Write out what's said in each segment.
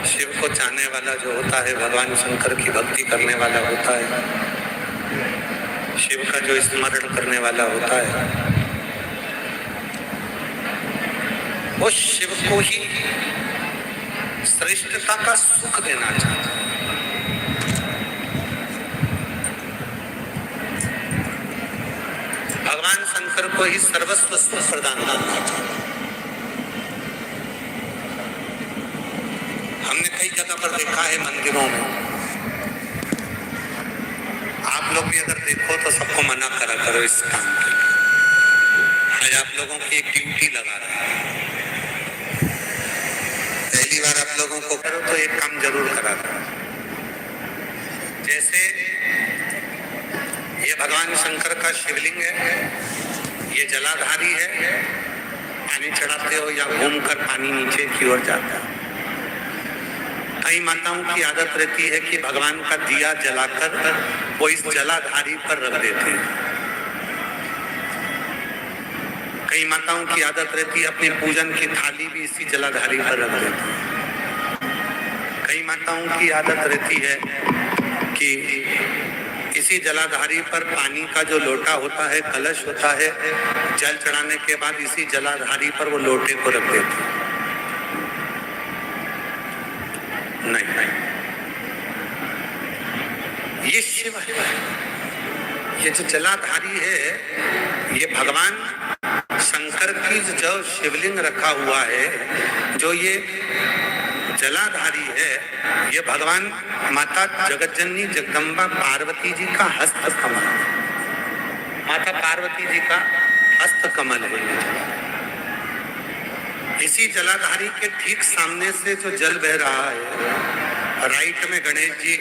शिव को चाहने वाला जो होता है, भगवान शंकर की भक्ति करने वाला होता है, शिव का जो स्मरण करने वाला होता है, वो शिव को ही श्रेष्ठता का सुख देना चाहता है। भगवान शंकर को ही सर्वस्व सुख प्रदान करना चाहता है। हमने कई जगह पर देखा है मंदिरों में, आप लोग भी अगर देखो तो सबको मना करा करो इस काम के लिए। आज आप लोगों की एक ड्यूटी लगा रहा है, पहली बार आप लोगों को करो तो एक काम जरूर करा करो। जैसे ये भगवान शंकर का शिवलिंग है, ये जलाधारी है, पानी चढ़ाते हो या घूमकर पानी नीचे की ओर जाता है। कई माताओं की आदत रहती है कि भगवान का दिया जलाकर वो इस जलाधारी पर रख देते हैं। कई माताओं की आदत रहती है अपने पूजन की थाली भी इसी जलाधारी पर रख देती है। कई माताओं की आदत रहती है कि इसी जलाधारी पर पानी का जो लोटा होता है, कलश होता है, जल चढ़ाने के बाद इसी जलाधारी पर वो लोटे को रख देते हैं। नहीं, ये शिव है, ये जो जलाधारी है, ये भगवान शंकर की जो शिवलिंग रखा हुआ है, जो ये जलाधारी है, ये भगवान माता जगतजननी जगदम्बा पार्वती जी का हस्त कमल, माता पार्वती जी का हस्त कमल है। इसी जलाधारी के ठीक सामने से जो जल बह रहा है, राइट में गणेश जी,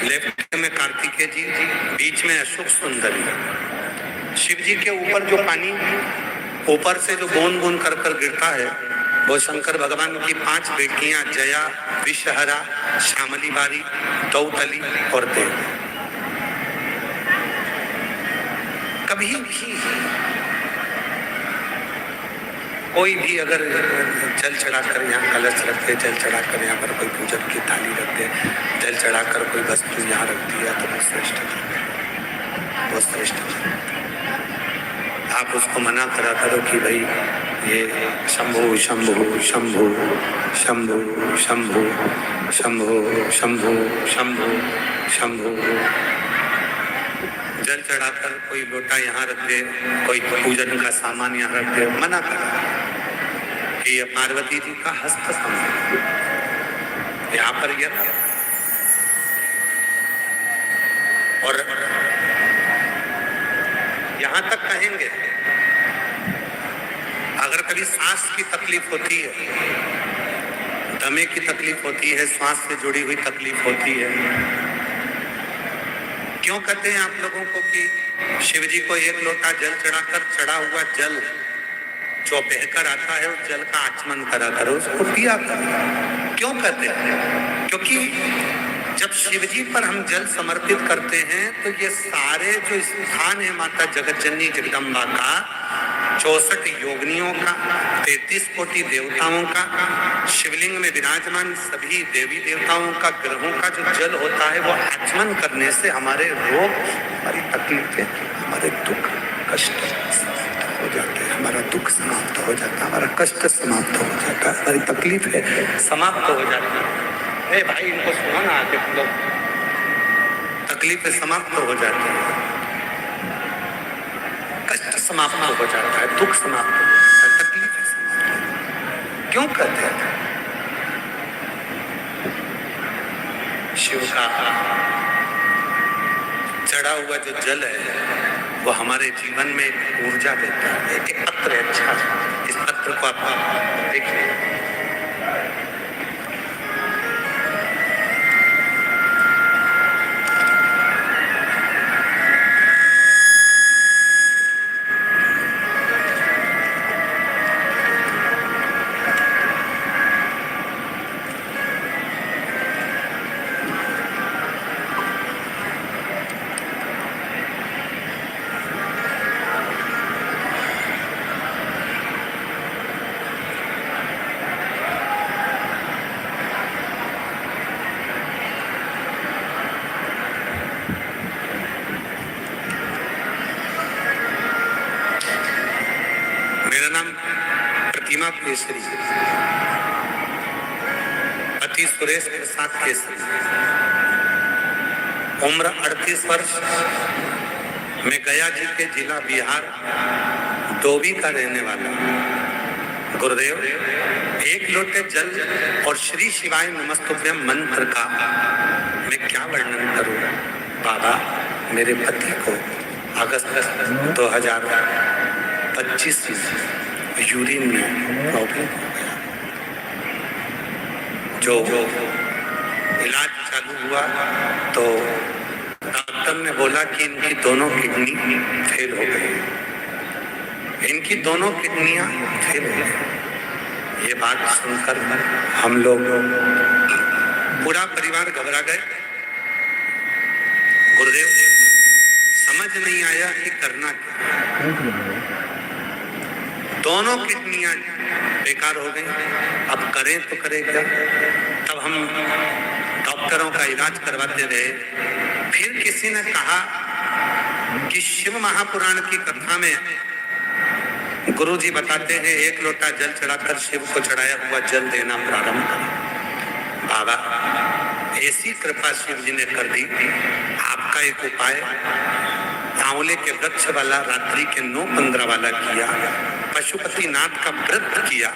लेफ्ट में कार्तिकेय जी, बीच में अशोक सुंदरी। शिव जी के ऊपर जो पानी ऊपर से जो बूंद बूंद कर कर गिरता है, वो शंकर भगवान की 5 बेटियां जया, विषहरा, श्यामली बारी, दौतली और देव। कभी भी कोई भी अगर जल चढ़ाकर यहाँ कलश रखते, जल चढ़ाकर यहाँ पर कोई पूजन की थाली रखते, जल चढ़ाकर कोई वस्तु यहाँ रख दिया तो वो श्रेष्ठ है, वो श्रेष्ठ है। आप उसको मना करा करो कि भाई ये शंभु शंभु शंभु शंभु शंभु शंभु शंभु शंभु शंभु। जल चढ़ाकर कोई लोटा यहाँ रख दे, कोई पूजन का सामान यहाँ रख दे, मना करा कि ये पार्वती जी का हस्त कमल, यहाँ पर यह। और यहाँ तक कहेंगे, अगर कभी सांस की तकलीफ होती है, दमे की तकलीफ होती है, सांस से जुड़ी हुई तकलीफ होती है, क्यों कहते हैं आप लोगों को कि शिव जी को एक लोटा जल चढ़ाकर चढ़ा हुआ जल जो बहकर आता है, उस जल का आचमन करा करो, उसको पिया करो। क्यों कहते हैं? क्योंकि जब शिव जी पर हम जल समर्पित करते हैं तो ये सारे जो स्थान है माता जगतजननी जगदम्बा का, 64 योगिनियों का, 33 कोटि देवताओं का, शिवलिंग में विराजमान सभी देवी देवताओं का, ग्रहों का जो जल होता है, वो आचमन करने से हमारे रोग, हमारी तकलीफें, हमारे दुख कष्ट समाप्त हो जाते हैं, हमारा दुख समाप्त हो जाता है, हमारा कष्ट समाप्त हो जाता है, हमारी तकलीफें समाप्त हो जाती है। ए भाई, इनको सुना ना आके लोग, तकलीफें समाप्त हो जाती है, कष्ट समाप्त हो जाता है, दुख समाप्त हो जाता है, तकलीफें समाप्त हो जाती है। क्यों कहते हैं? शिव का चढ़ा हुआ जो जल है वो हमारे जीवन में एक ऊर्जा देता है। एक पत्र है, अच्छा, इस पत्र को आप देखिए। केसरी, पति सुरेश प्रसाद केसरी, उम्र 38 वर्ष, मैं गया जी के जिला बिहार डोभी का रहने वाला। गुरुदेव, एक लोटे जल और श्री शिवाय नमस्तुभ्यम मंत्र का मैं क्या वर्णन करूं। बाबा, मेरे पति को अगस्त 2025 यूरिन में प्रॉब्लम हो गया। जो इलाज चालू हुआ तो डॉक्टर ने बोला कि इनकी दोनों किडनी फेल हो गई, इनकी दोनों किडनियां फेल हो गई। ये बात सुनकर हम लोग पूरा परिवार घबरा गए। गुरुदेव, समझ नहीं आया कि करना क्या। दोनों किडनियां बेकार हो गई, अब करें तो करें क्या। तब हम डॉक्टरों का इलाज करवाते रहे। फिर किसी ने कहा कि शिव महापुराण की कथा में गुरुजी बताते हैं, एक लोटा जल चढ़ाकर शिव को चढ़ाया हुआ जल देना प्रारंभ करें। बाबा, ऐसी कृपा शिव जी ने कर दी। आपका एक उपाय आंवले के वृक्ष वाला रात्रि के 9:15 वाला किया, पशुपति नाथ का व्रत किया,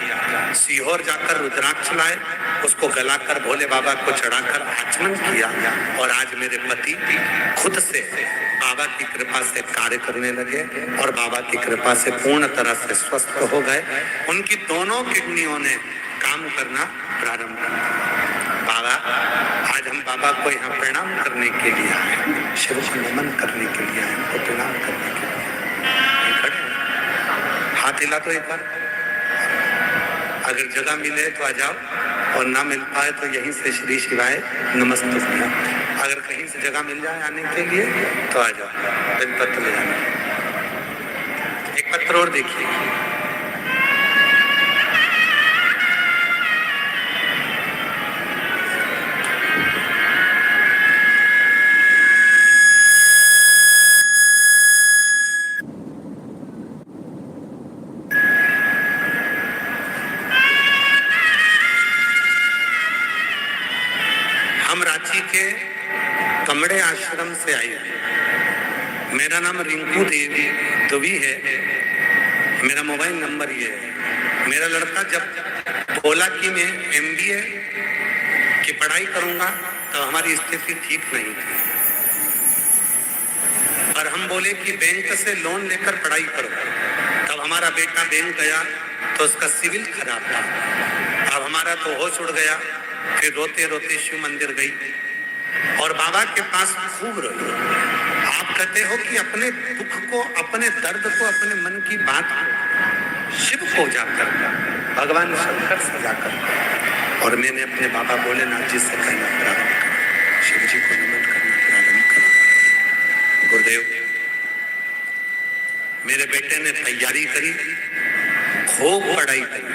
सीहोर जाकर रुद्राक्ष लाए, उसको गलाकर भोले बाबा को चढ़ाकर आचमन किया, और आज मेरे पति खुद से बाबा की कृपा से कार्य करने लगे और बाबा की कृपा से पूर्ण तरह से स्वस्थ हो गए। उनकी दोनों किडनियों ने काम करना प्रारंभ कर दिया। बाबा, आज हम बाबा को यहाँ प्रणाम करने के लिए आए, शिव को नमन करने के लिए आए, उनको प्रणाम करने के लिए खड़े। हाथ हिला तो एक बार, अगर जगह मिले तो आ जाओ, और ना मिल पाए तो यहीं से श्री शिवाय नमस्तुभ्यम। अगर कहीं से जगह मिल जाए आने के लिए तो आ जाओ, बेलपत्र ले जाना। एक पत्र और देखिए, हम रांची के कमड़े आश्रम से आए हैं। मेरा नाम रिंकू देवी दुबी है, मेरा मोबाइल नंबर ये है। मेरा लड़का जब बोला कि मैं MBA की पढ़ाई करूंगा तो हमारी स्थिति ठीक नहीं थी, और हम बोले कि बैंक से लोन लेकर पढ़ाई करो। तब हमारा बेटा बैंक गया तो उसका सिविल खराब था। अब हमारा तो होश उड़ गया। फिर रोते रोते शिव मंदिर गई और बाबा के पास खूब रोई। आप कहते हो कि अपने दुख को, अपने दर्द को, अपने मन की बात को शिव को जाकर, भगवान शंकर से जाकर, और मैंने अपने बाबा भोलेनाथ जी से कहना प्रारंभ किया, शिव जी को नमन करना प्रारंभ किया। गुरुदेव, मेरे बेटे ने तैयारी करी, खूब पढ़ाई करी।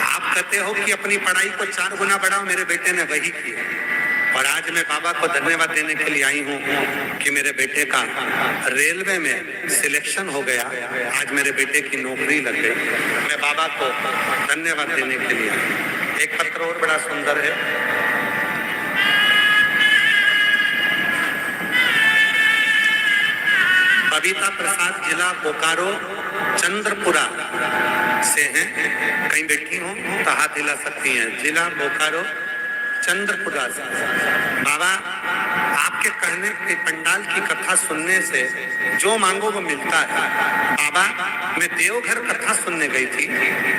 आप कहते हो कि अपनी पढ़ाई को 4 गुना बढ़ाओ, मेरे बेटे ने वही किया। और आज मैं बाबा को धन्यवाद देने के लिए आई हूँ कि मेरे बेटे का रेलवे में सिलेक्शन हो गया। आज मेरे बेटे की नौकरी लग गई। मैं बाबा को धन्यवाद देने के लिए आई। एक पत्र और बड़ा सुंदर है। बबीता प्रसाद, जिला बोकारो चंद्रपुरा से हैं। कहीं बैठी हो तो हाथ हिला सकती हैं। जिला बोकारो चंद्रपुरा से। बाबा, आपके कहने के पंडाल की कथा सुनने से जो मांगो वो मिलता है। बाबा, मैं देवघर कथा सुनने गई थी,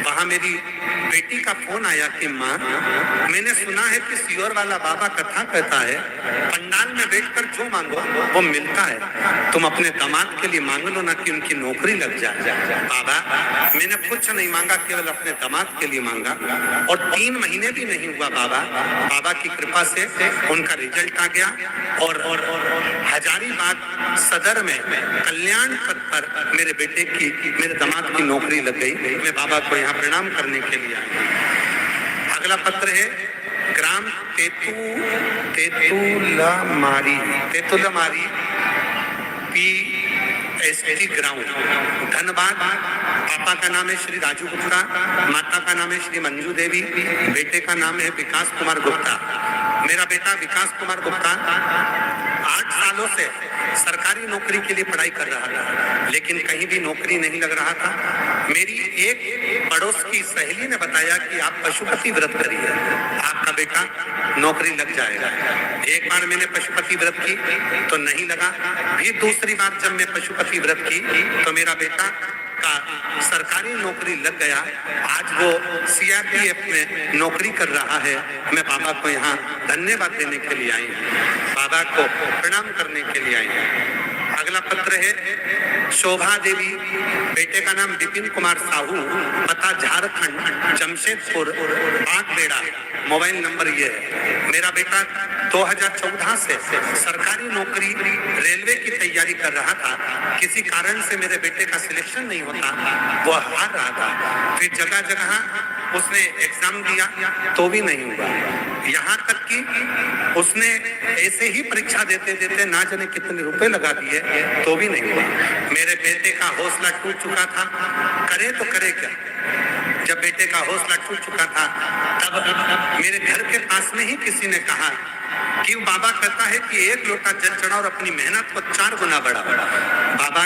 वहां मेरी बेटी का फोन आया कि माँ, मैंने सुना है कि सियोर वाला बाबा कथा कहता है, पंडाल में बैठकर जो मांगो वो मिलता है। तुम अपने दामाद के लिए मांग लो ना कि उनकी नौकरी लग जाए। बाबा, मैंने कुछ नहीं मांगा, केवल अपने दामाद के लिए मांगा, और 3 महीने भी नहीं हुआ बाबा की कृपा से उनका रिजल्ट आ गया, और हजारीबाग सदर में कल्याण पद पर मेरे बेटे की, मेरे दामाद की नौकरी लग गई। मैं बाबा को यहाँ प्रणाम करने के लिए आया। अगला पत्र है ग्राम Tetulmari P ST ground Dhanbad. पापा का नाम है श्री राजू गुप्ता, माता का नाम है श्री मंजू देवी, बेटे का नाम है विकास कुमार गुप्ता। मेरा बेटा विकास कुमार गुप्ता 8 सालों से सरकारी नौकरी के लिए पढ़ाई कर रहा था, लेकिन कहीं भी नौकरी नहीं लग रहा था। मेरी एक पड़ोस की सहेली ने बताया कि आप पशुपति व्रत करिए, आपका बेटा नौकरी लग जाएगा। एक बार मैंने पशुपति व्रत की तो नहीं लगा, फिर दूसरी बार जब मैं पशुपति व्रत की तो मेरा बेटा का सरकारी नौकरी लग गया। आज वो सीआरपीएफ में नौकरी कर रहा है। मैं बाबा को यहाँ धन्यवाद देने के लिए आई हूँ, बाबा को प्रणाम करने के लिए आई हूँ। अगला पत्र है शोभा देवी, बेटे का नाम विपिन कुमार साहू, पता झारखंड जमशेदपुर बागबेड़ा, मोबाइल नंबर ये है। मेरा बेटा 2014 से सरकारी नौकरी रेलवे की तैयारी कर रहा था। किसी कारण से मेरे बेटे का सिलेक्शन नहीं होता, वो हार रहा था। फिर जगह जगह उसने एग्जाम दिया तो भी नहीं हुआ। यहाँ तक कि उसने ऐसे ही परीक्षा देते देते ना जाने कितने रुपए लगा दिए तो भी नहीं हुआ। मेरे बेटे का हौसला टूट चुका था, करे तो करे क्या। जब बेटे का हौसला टूट चुका था तब मेरे घर के पास में ही किसी ने कहा कि बाबा कहता है कि 1 लोटा जल चढ़ाओ और अपनी मेहनत को 4 गुना बढ़ा। बाबा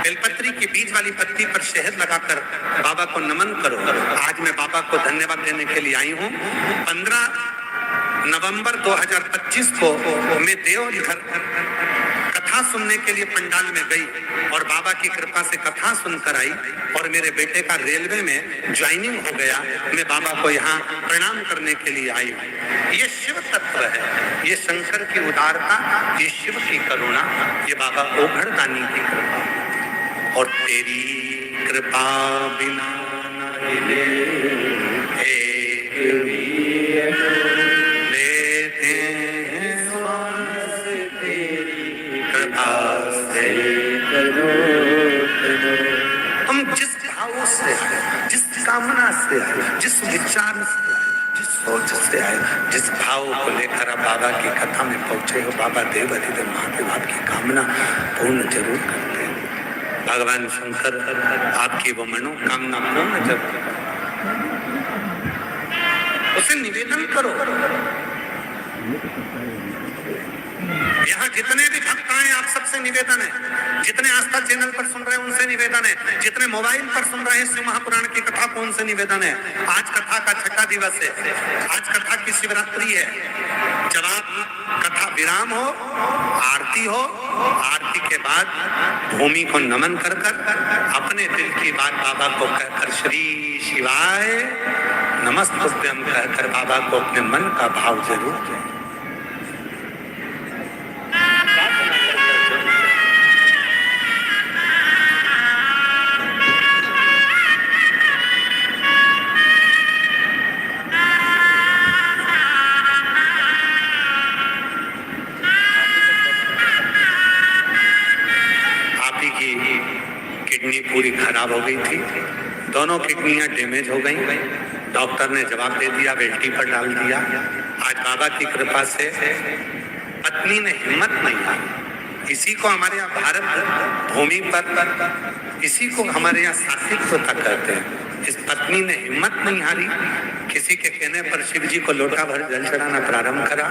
बेलपत्री की बीज वाली पत्ती पर शहद लगाकर बाबा को नमन करो। आज मैं बाबा को धन्यवाद देने के लिए आई हूँ। 15 नवंबर 2025 को मैं देवघर कथा सुनने के लिए पंडाल में गई और बाबा की कृपा से कथा सुनकर आई और मेरे बेटे का रेलवे में ज्वाइनिंग हो गया। मैं बाबा को यहाँ प्रणाम करने के लिए आई हूँ। ये शिव तत्व है, ये शंकर की उदारता, ये शिव की करुणा, ये बाबा ओघड़दानी की कृपा। और तेरी कृपा बिना हम जिस भाव से आए, जिस कामना से आए, जिस विचार से आए, जिस सोच से आए, जिस भाव को लेकर आप बाबा की कथा में पहुंचे हो, बाबा देव अधिदेव महादेव आपकी कामना पूर्ण जरूर करते हैं। भगवान शंकर आपकी वो मनोकामना पूर्ण जरूर, उसे निवेदन करो। यहाँ जितने भी भक्त आए आप सबसे निवेदन है, जितने आस्था चैनल पर सुन रहे हैं उनसे निवेदन है, जितने मोबाइल पर सुन रहे हैं शिव महापुराण की कथा को उनसे निवेदन है। आज कथा का 6ठा दिवस है, आज कथा की शिवरात्रि है। जब आप कथा विराम हो, आरती हो, आरती के बाद भूमि को नमन कर अपने दिल की बात बाबा को कहकर श्री शिवाय नमस्तुभ्यम कहकर बाबा को अपने मन का भाव जरूर दें। किडनी पूरी खराब हो गई थी, दोनों किडनियां डैमेज हो गई। डॉक्टर ने जवाब दे दिया, बेल्टी पर डाल दिया। आज बाबा की कृपा से पत्नी ने हिम्मत नहीं हारी। इसी को हमारे यहाँ भारत भूमि पर, इसी को हमारे यहाँ सात्विकता कहते हैं। इस पत्नी ने हिम्मत नहीं हारी, किसी के कहने पर शिव जी को लोटा भर जल चढ़ाना प्रारंभ करा।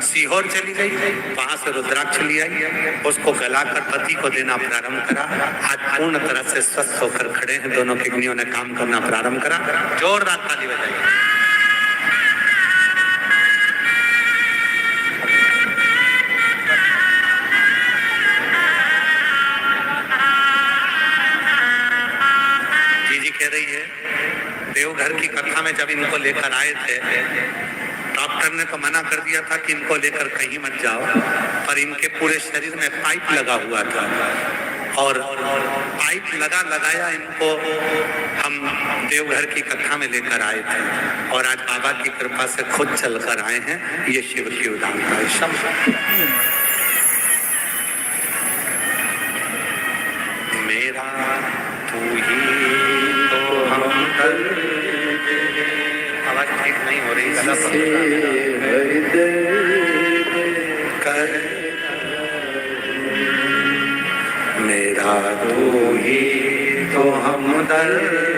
सीहोर चली गई, वहां से रुद्राक्ष ले आई, उसको गलाकर पति को देना प्रारंभ करा। आज पूर्ण तरह से स्वस्थ होकर खड़े हैं, दोनों किडनियों ने काम करना प्रारंभ करा। जोरदार ताली बजाइए। कह रही है देवघर की कथा में जब इनको लेकर आए थे, डॉक्टर ने तो मना कर दिया था कि इनको लेकर कहीं मत जाओ, पर इनके पूरे शरीर में पाइप लगा हुआ था और पाइप लगाया इनको हम देवघर की कथा में लेकर आए थे और आज बाबा की कृपा से खुद चलकर आए हैं। ये शिव की उदारता है। शब्द मेरा तू ही तो हम आवाज ठीक नहीं हो रही, मेरा तू ही तो हमदर्द